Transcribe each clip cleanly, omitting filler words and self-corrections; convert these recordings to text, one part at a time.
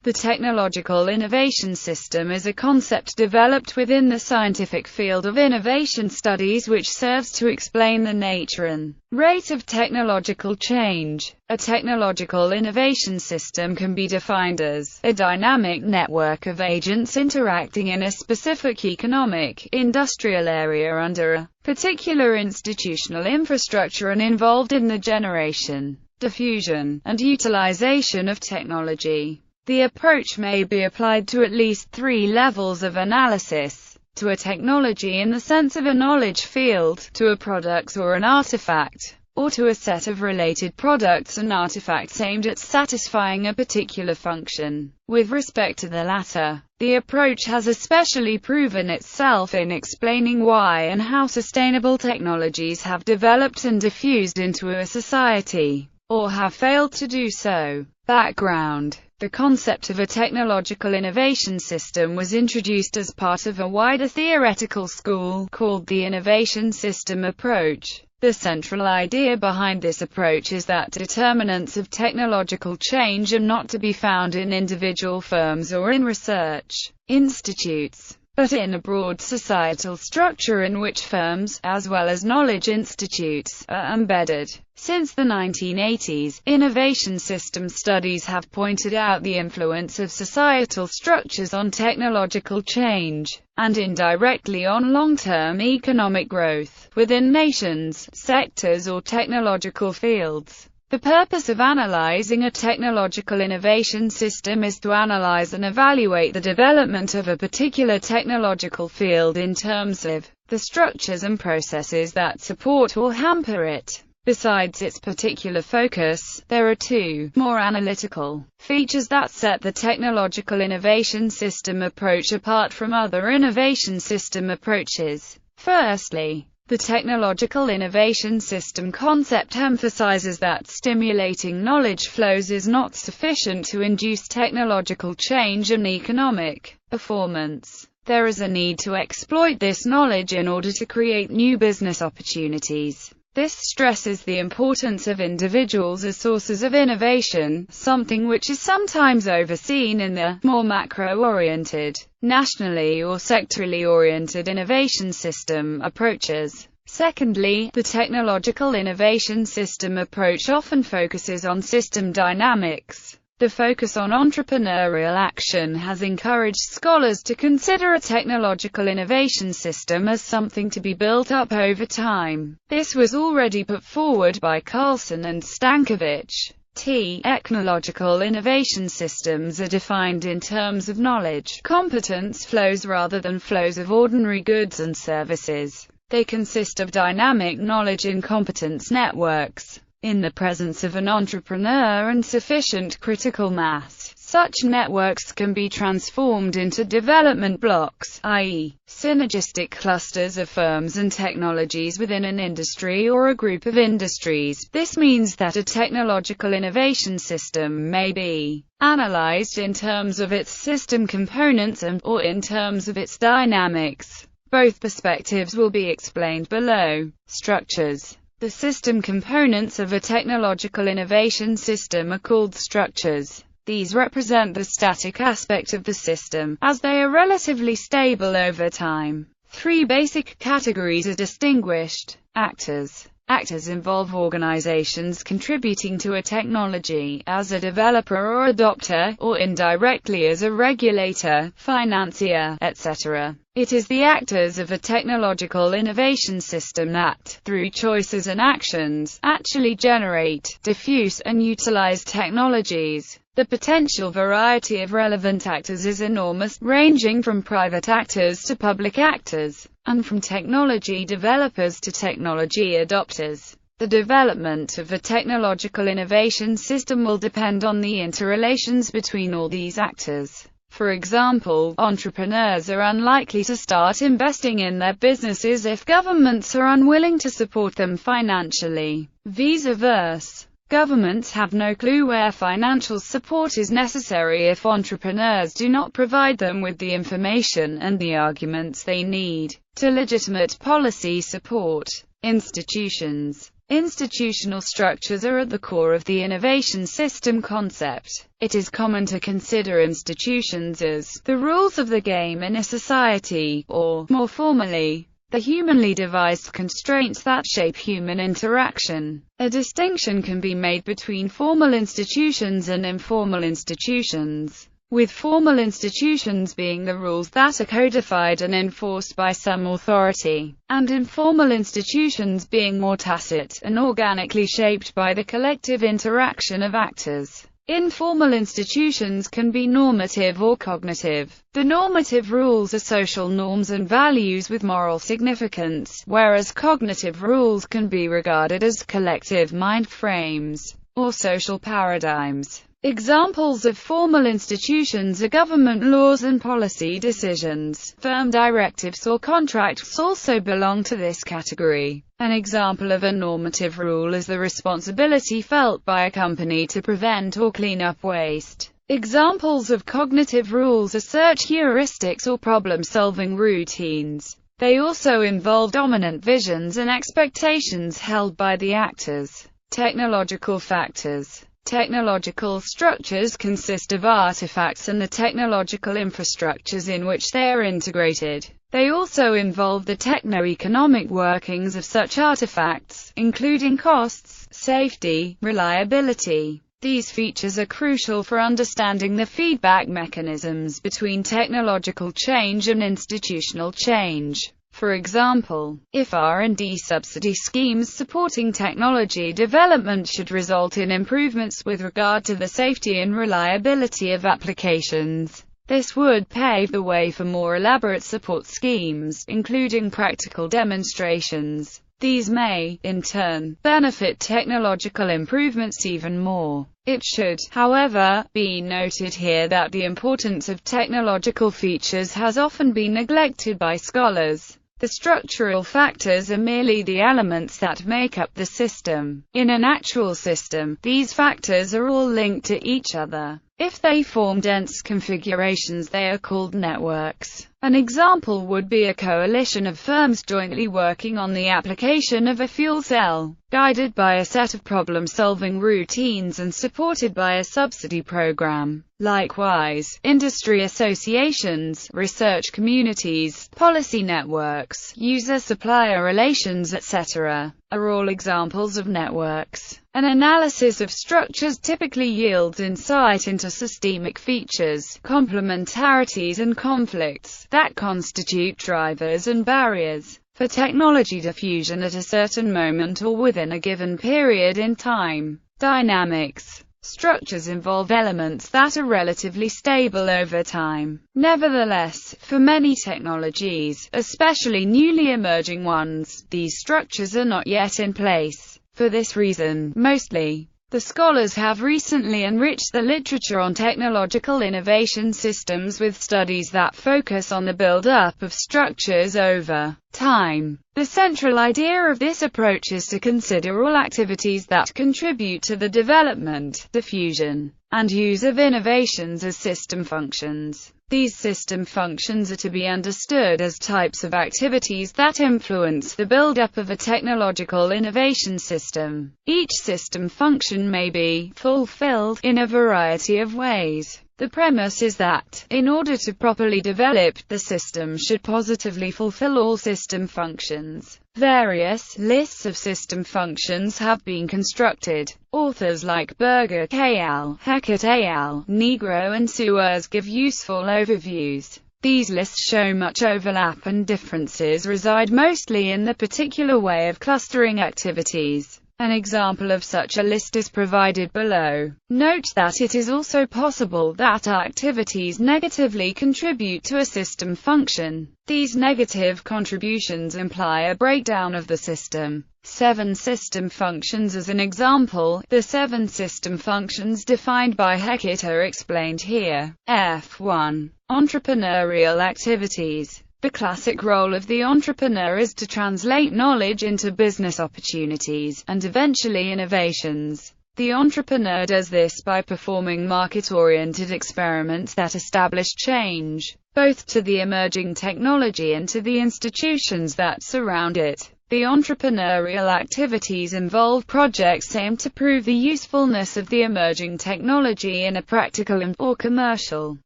The technological innovation system is a concept developed within the scientific field of innovation studies which serves to explain the nature and rate of technological change. A technological innovation system can be defined as a dynamic network of agents interacting in a specific economic, industrial area under a particular institutional infrastructure and involved in the generation, diffusion, and utilization of technology. The approach may be applied to at least 3 levels of analysis: to a technology in the sense of a knowledge field, to a product or an artifact, or to a set of related products and artifacts aimed at satisfying a particular function. With respect to the latter, the approach has especially proven itself in explaining why and how sustainable technologies have developed and diffused into a society, or have failed to do so. Background: the concept of a technological innovation system was introduced as part of a wider theoretical school called the innovation system approach. The central idea behind this approach is that determinants of technological change are not to be found in individual firms or in research institutes, but in a broad societal structure in which firms, as well as knowledge institutes, are embedded. Since the 1980s, innovation system studies have pointed out the influence of societal structures on technological change, and indirectly on long-term economic growth, within nations, sectors or technological fields. The purpose of analyzing a technological innovation system is to analyze and evaluate the development of a particular technological field in terms of the structures and processes that support or hamper it. Besides its particular focus, there are 2 more analytical features that set the technological innovation system approach apart from other innovation system approaches. Firstly, the technological innovation system concept emphasizes that stimulating knowledge flows is not sufficient to induce technological change and economic performance. There is a need to exploit this knowledge in order to create new business opportunities. This stresses the importance of individuals as sources of innovation, something which is sometimes overseen in the more macro-oriented, nationally or sectorally oriented innovation system approaches. Secondly, the technological innovation system approach often focuses on system dynamics. The focus on entrepreneurial action has encouraged scholars to consider a technological innovation system as something to be built up over time. This was already put forward by Carlson and Stankovic. Technological innovation systems are defined in terms of knowledge competence flows rather than flows of ordinary goods and services. They consist of dynamic knowledge and competence networks. In the presence of an entrepreneur and sufficient critical mass, such networks can be transformed into development blocks, i.e., synergistic clusters of firms and technologies within an industry or a group of industries. This means that a technological innovation system may be analyzed in terms of its system components or in terms of its dynamics. Both perspectives will be explained below. Structures. The system components of a technological innovation system are called structures. These represent the static aspect of the system, as they are relatively stable over time. 3 basic categories are distinguished. Actors. Actors involve organizations contributing to a technology, as a developer or adopter, or indirectly as a regulator, financier, etc. It is the actors of a technological innovation system that, through choices and actions, actually generate, diffuse, and utilize technologies. The potential variety of relevant actors is enormous, ranging from private actors to public actors, and from technology developers to technology adopters. The development of a technological innovation system will depend on the interrelations between all these actors. For example, entrepreneurs are unlikely to start investing in their businesses if governments are unwilling to support them financially. Vice versa. Governments have no clue where financial support is necessary if entrepreneurs do not provide them with the information and the arguments they need to legitimate policy support. Institutions. Institutional structures are at the core of the innovation system concept. It is common to consider institutions as the rules of the game in a society, or, more formally, the humanly devised constraints that shape human interaction. A distinction can be made between formal institutions and informal institutions, with formal institutions being the rules that are codified and enforced by some authority, and informal institutions being more tacit and organically shaped by the collective interaction of actors. Informal institutions can be normative or cognitive. The normative rules are social norms and values with moral significance, whereas cognitive rules can be regarded as collective mind frames, or social paradigms. Examples of formal institutions are government laws and policy decisions. Firm directives or contracts also belong to this category. An example of a normative rule is the responsibility felt by a company to prevent or clean up waste. Examples of cognitive rules are search heuristics or problem-solving routines. They also involve dominant visions and expectations held by the actors. Technological factors. Technological structures consist of artifacts and the technological infrastructures in which they are integrated. They also involve the techno-economic workings of such artifacts, including costs, safety, reliability. These features are crucial for understanding the feedback mechanisms between technological change and institutional change. For example, if R&D subsidy schemes supporting technology development should result in improvements with regard to the safety and reliability of applications, this would pave the way for more elaborate support schemes, including practical demonstrations. These may, in turn, benefit technological improvements even more. It should, however, be noted here that the importance of technological features has often been neglected by scholars. The structural factors are merely the elements that make up the system. In an actual system, these factors are all linked to each other. If they form dense configurations, they are called networks. An example would be a coalition of firms jointly working on the application of a fuel cell, guided by a set of problem-solving routines and supported by a subsidy program. Likewise, industry associations, research communities, policy networks, user-supplier relations, etc., are all examples of networks. An analysis of structures typically yields insight into systemic features, complementarities and conflicts that constitute drivers and barriers for technology diffusion at a certain moment or within a given period in time. Dynamics. Structures involve elements that are relatively stable over time. Nevertheless, for many technologies, especially newly emerging ones, these structures are not yet in place. For this reason, mostly, the scholars have recently enriched the literature on technological innovation systems with studies that focus on the build-up of structures over time. The central idea of this approach is to consider all activities that contribute to the development, diffusion, and use of innovations as system functions. These system functions are to be understood as types of activities that influence the build-up of a technological innovation system. Each system function may be fulfilled in a variety of ways. The premise is that, in order to properly develop, the system should positively fulfill all system functions. Various lists of system functions have been constructed. Authors like Berger al., Heckert al., Negro and Suarez give useful overviews. These lists show much overlap and differences reside mostly in the particular way of clustering activities. An example of such a list is provided below. Note that it is also possible that activities negatively contribute to a system function. These negative contributions imply a breakdown of the system. 7 system functions as an example. The 7 system functions defined by Heckert are explained here. F1. Entrepreneurial activities. The classic role of the entrepreneur is to translate knowledge into business opportunities, and eventually innovations. The entrepreneur does this by performing market-oriented experiments that establish change, both to the emerging technology and to the institutions that surround it. The entrepreneurial activities involve projects aimed to prove the usefulness of the emerging technology in a practical or commercial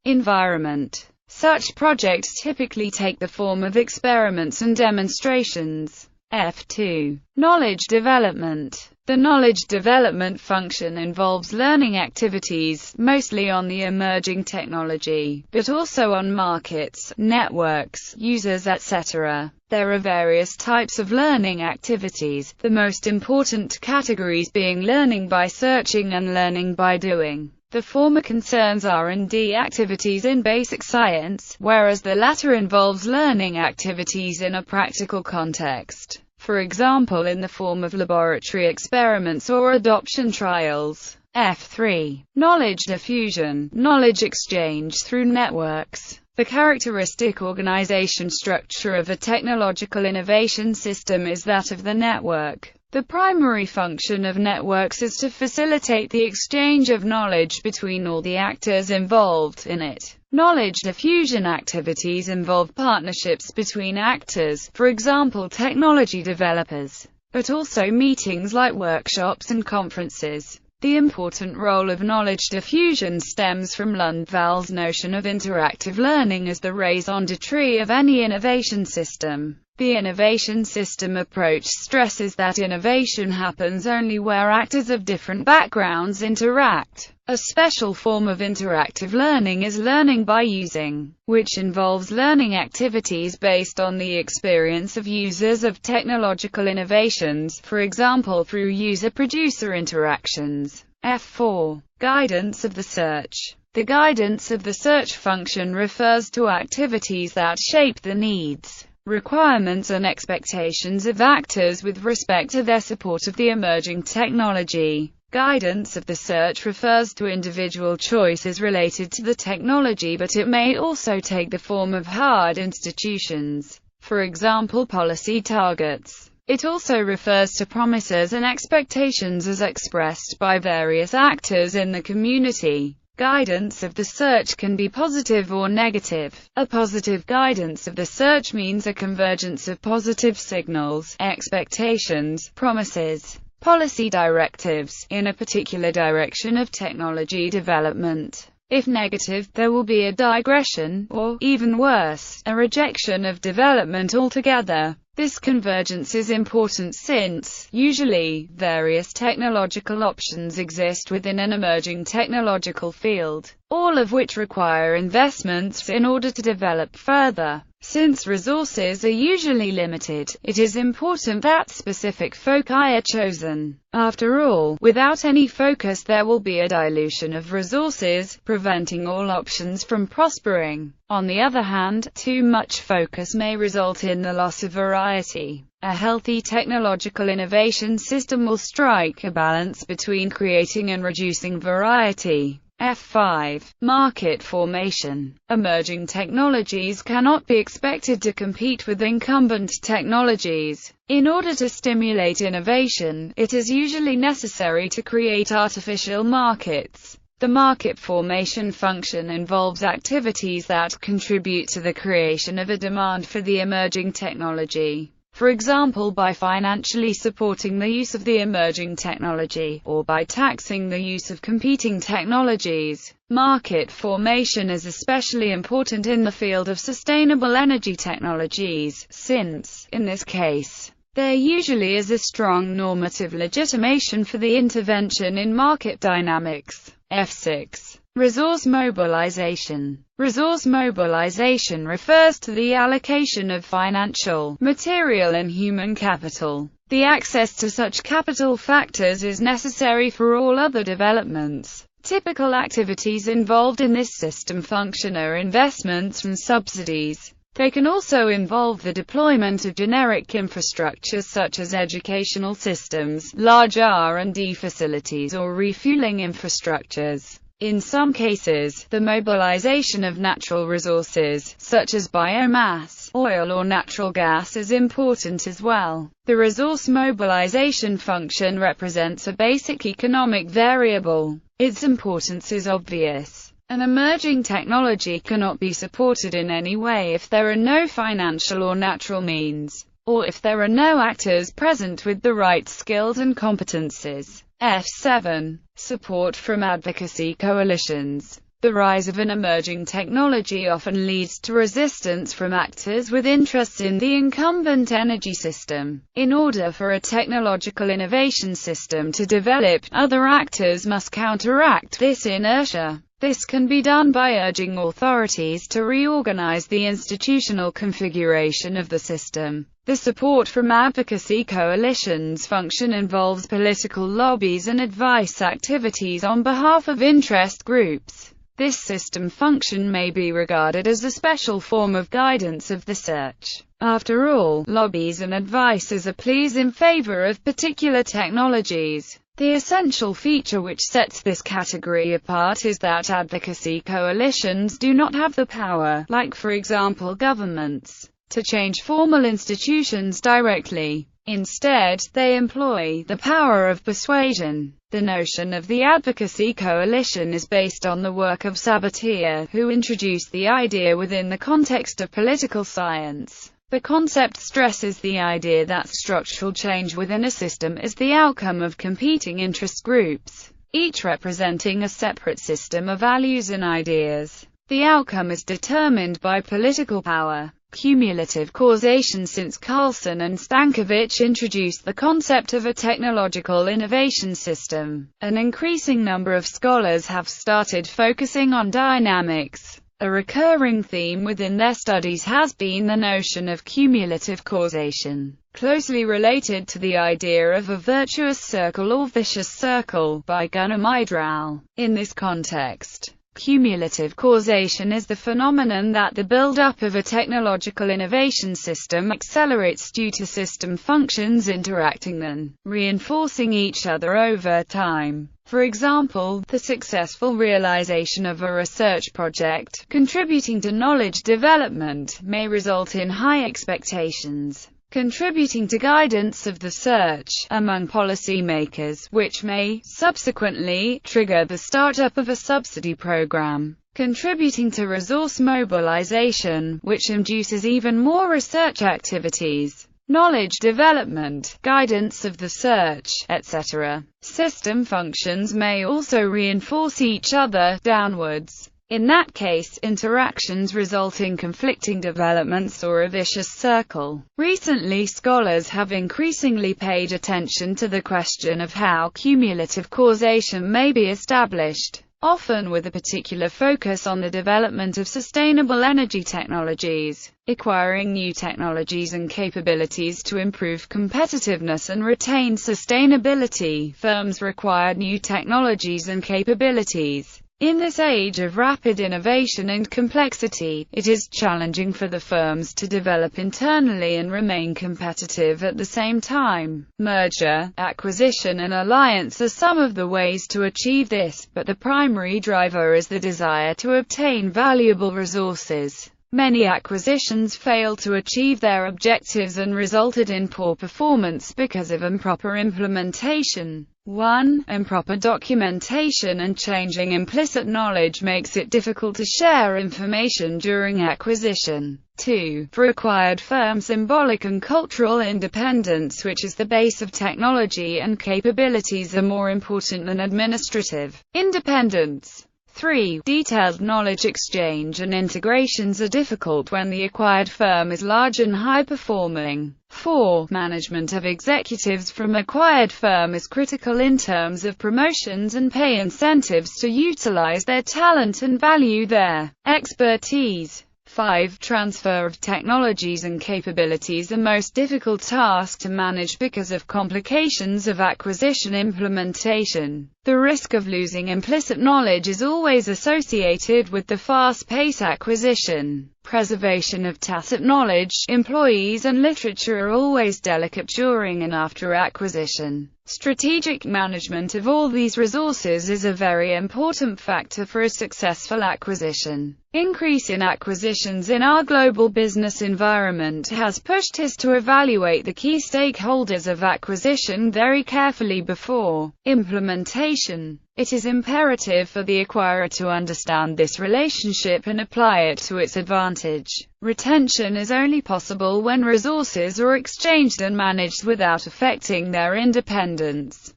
environment. Such projects typically take the form of experiments and demonstrations. F2. Knowledge development. The knowledge development function involves learning activities, mostly on the emerging technology, but also on markets, networks, users, etc. There are various types of learning activities, the most important categories being learning by searching and learning by doing. The former concerns R&D activities in basic science, whereas the latter involves learning activities in a practical context. For example, in the form of laboratory experiments or adoption trials. F3. Knowledge diffusion. Knowledge exchange through networks. The characteristic organization structure of a technological innovation system is that of the network. The primary function of networks is to facilitate the exchange of knowledge between all the actors involved in it. Knowledge diffusion activities involve partnerships between actors, for example technology developers, but also meetings like workshops and conferences. The important role of knowledge diffusion stems from Lundvall's notion of interactive learning as the raison d'être of any innovation system. The innovation system approach stresses that innovation happens only where actors of different backgrounds interact. A special form of interactive learning is learning by using, which involves learning activities based on the experience of users of technological innovations, for example through user-producer interactions. F4. Guidance of the search. The guidance of the search function refers to activities that shape the needs, requirements and expectations of actors with respect to their support of the emerging technology. Guidance of the search refers to individual choices related to the technology, but it may also take the form of hard institutions, for example policy targets. It also refers to promises and expectations as expressed by various actors in the community. Guidance of the search can be positive or negative. A positive guidance of the search means a convergence of positive signals, expectations, promises, policy directives, in a particular direction of technology development. If negative, there will be a digression, or, even worse, a rejection of development altogether. This convergence is important since, usually, various technological options exist within an emerging technological field, all of which require investments in order to develop further. Since resources are usually limited, it is important that specific foci are chosen. After all, without any focus there will be a dilution of resources, preventing all options from prospering. On the other hand, too much focus may result in the loss of variety. A healthy technological innovation system will strike a balance between creating and reducing variety. F5. Market formation. Emerging technologies cannot be expected to compete with incumbent technologies. In order to stimulate innovation, it is usually necessary to create artificial markets. The market formation function involves activities that contribute to the creation of a demand for the emerging technology. For example, by financially supporting the use of the emerging technology, or by taxing the use of competing technologies. Market formation is especially important in the field of sustainable energy technologies, since, in this case, there usually is a strong normative legitimation for the intervention in market dynamics. F6. Resource mobilization. Resource mobilization refers to the allocation of financial, material and human capital. The access to such capital factors is necessary for all other developments. Typical activities involved in this system function are investments and subsidies. They can also involve the deployment of generic infrastructure such as educational systems, large R&D facilities or refueling infrastructures. In some cases, the mobilization of natural resources, such as biomass, oil or natural gas, is important as well. The resource mobilization function represents a basic economic variable. Its importance is obvious. An emerging technology cannot be supported in any way if there are no financial or natural means. or if there are no actors present with the right skills and competencies. F7. Support from advocacy coalitions. The rise of an emerging technology often leads to resistance from actors with interests in the incumbent energy system. In order for a technological innovation system to develop, other actors must counteract this inertia. This can be done by urging authorities to reorganize the institutional configuration of the system. The support from advocacy coalitions function involves political lobbies and advice activities on behalf of interest groups. This system function may be regarded as a special form of guidance of the search. After all, lobbies and advices are pleas in favor of particular technologies. The essential feature which sets this category apart is that advocacy coalitions do not have the power, like for example governments, to change formal institutions directly. Instead, they employ the power of persuasion. The notion of the advocacy coalition is based on the work of Sabatier, who introduced the idea within the context of political science. The concept stresses the idea that structural change within a system is the outcome of competing interest groups, each representing a separate system of values and ideas. The outcome is determined by political power. Cumulative causation. Since Carlson and Stankovic introduced the concept of a technological innovation system, an increasing number of scholars have started focusing on dynamics. A recurring theme within their studies has been the notion of cumulative causation, closely related to the idea of a virtuous circle or vicious circle by Gunnar Myrdal. In this context, cumulative causation is the phenomenon that the build-up of a technological innovation system accelerates due to system functions interacting and reinforcing each other over time. For example, the successful realization of a research project, contributing to knowledge development, may result in high expectations, contributing to guidance of the search among policymakers, which may, subsequently, trigger the startup of a subsidy program, contributing to resource mobilization, which induces even more research activities, knowledge development, guidance of the search, etc. System functions may also reinforce each other, downwards. In that case, interactions result in conflicting developments or a vicious circle. Recently, scholars have increasingly paid attention to the question of how cumulative causation may be established, often with a particular focus on the development of sustainable energy technologies. Acquiring new technologies and capabilities to improve competitiveness and retain sustainability, firms require new technologies and capabilities. In this age of rapid innovation and complexity, it is challenging for the firms to develop internally and remain competitive at the same time. Merger, acquisition and alliance are some of the ways to achieve this, but the primary driver is the desire to obtain valuable resources. Many acquisitions failed to achieve their objectives and resulted in poor performance because of improper implementation. 1. Improper documentation and changing implicit knowledge makes it difficult to share information during acquisition. 2. For acquired firms, symbolic and cultural independence, which is the base of technology and capabilities, are more important than administrative independence. 3. Detailed knowledge exchange and integrations are difficult when the acquired firm is large and high-performing. 4. Management of executives from acquired firm is critical in terms of promotions and pay incentives to utilize their talent and value their expertise. 5. Transfer of technologies and capabilities, the most difficult task to manage because of complications of acquisition implementation. The risk of losing implicit knowledge is always associated with the fast-paced acquisition. Preservation of tacit knowledge, employees and literature are always delicate during and after acquisition. Strategic management of all these resources is a very important factor for a successful acquisition. Increase in acquisitions in our global business environment has pushed us to evaluate the key stakeholders of acquisition very carefully before implementation. It is imperative for the acquirer to understand this relationship and apply it to its advantage. Retention is only possible when resources are exchanged and managed without affecting their independence.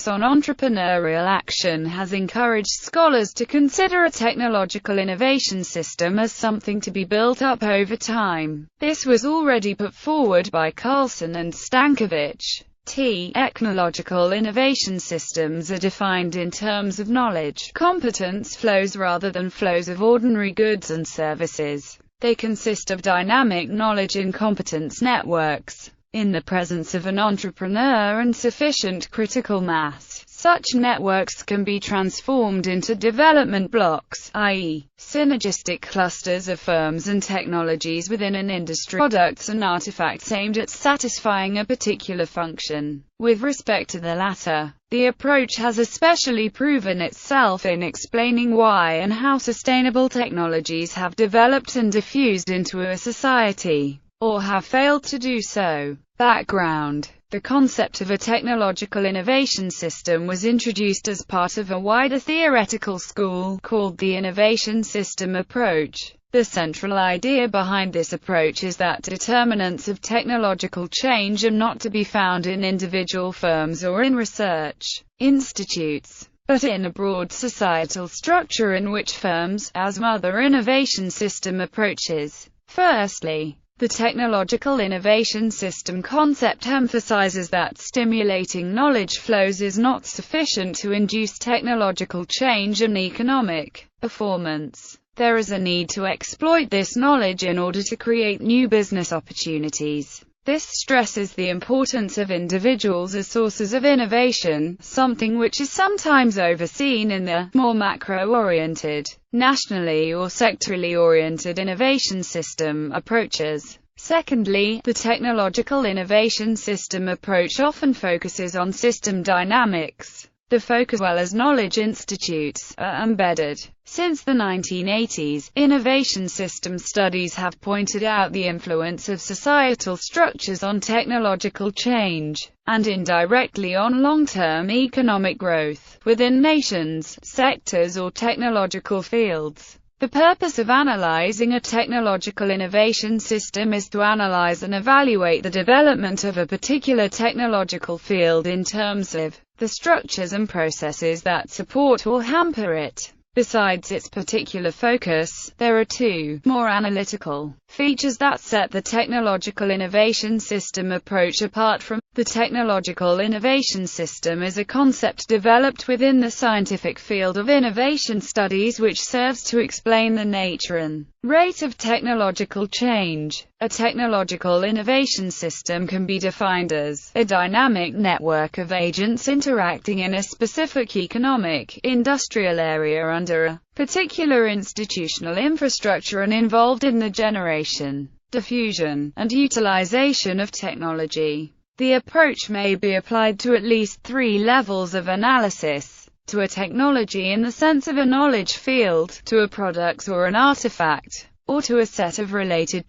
On entrepreneurial action has encouraged scholars to consider a technological innovation system as something to be built up over time. This was already put forward by Carlson and Stankovic. Technological innovation systems are defined in terms of knowledge, competence flows rather than flows of ordinary goods and services. They consist of dynamic knowledge and competence networks. In the presence of an entrepreneur and sufficient critical mass, such networks can be transformed into development blocks, i.e., synergistic clusters of firms and technologies within an industry, products and artifacts aimed at satisfying a particular function. With respect to the latter, the approach has especially proven itself in explaining why and how sustainable technologies have developed and diffused into a society, or have failed to do so. Background: the concept of a technological innovation system was introduced as part of a wider theoretical school called the innovation system approach. The central idea behind this approach is that determinants of technological change are not to be found in individual firms or in research institutes, but in a broad societal structure in which firms, as mother innovation system approaches. Firstly, the technological innovation system concept emphasizes that stimulating knowledge flows is not sufficient to induce technological change and economic performance. There is a need to exploit this knowledge in order to create new business opportunities. This stresses the importance of individuals as sources of innovation, something which is sometimes overseen in the more macro-oriented, nationally or sectorally oriented innovation system approaches. Secondly, the technological innovation system approach often focuses on system dynamics. The focus, as well as knowledge institutes, are embedded. Since the 1980s, innovation system studies have pointed out the influence of societal structures on technological change, and indirectly on long-term economic growth, within nations, sectors or technological fields. The purpose of analyzing a technological innovation system is to analyze and evaluate the development of a particular technological field in terms of the structures and processes that support or hamper it. Besides its particular focus, there are two more analytical features that set the technological innovation system approach apart from the technological innovation system is a concept developed within the scientific field of innovation studies which serves to explain the nature and rate of technological change. A technological innovation system can be defined as a dynamic network of agents interacting in a specific economic, industrial area under a particular institutional infrastructure and involved in the generation, diffusion, and utilization of technology. The approach may be applied to at least three levels of analysis: to a technology in the sense of a knowledge field, to a product or an artifact, or to a set of related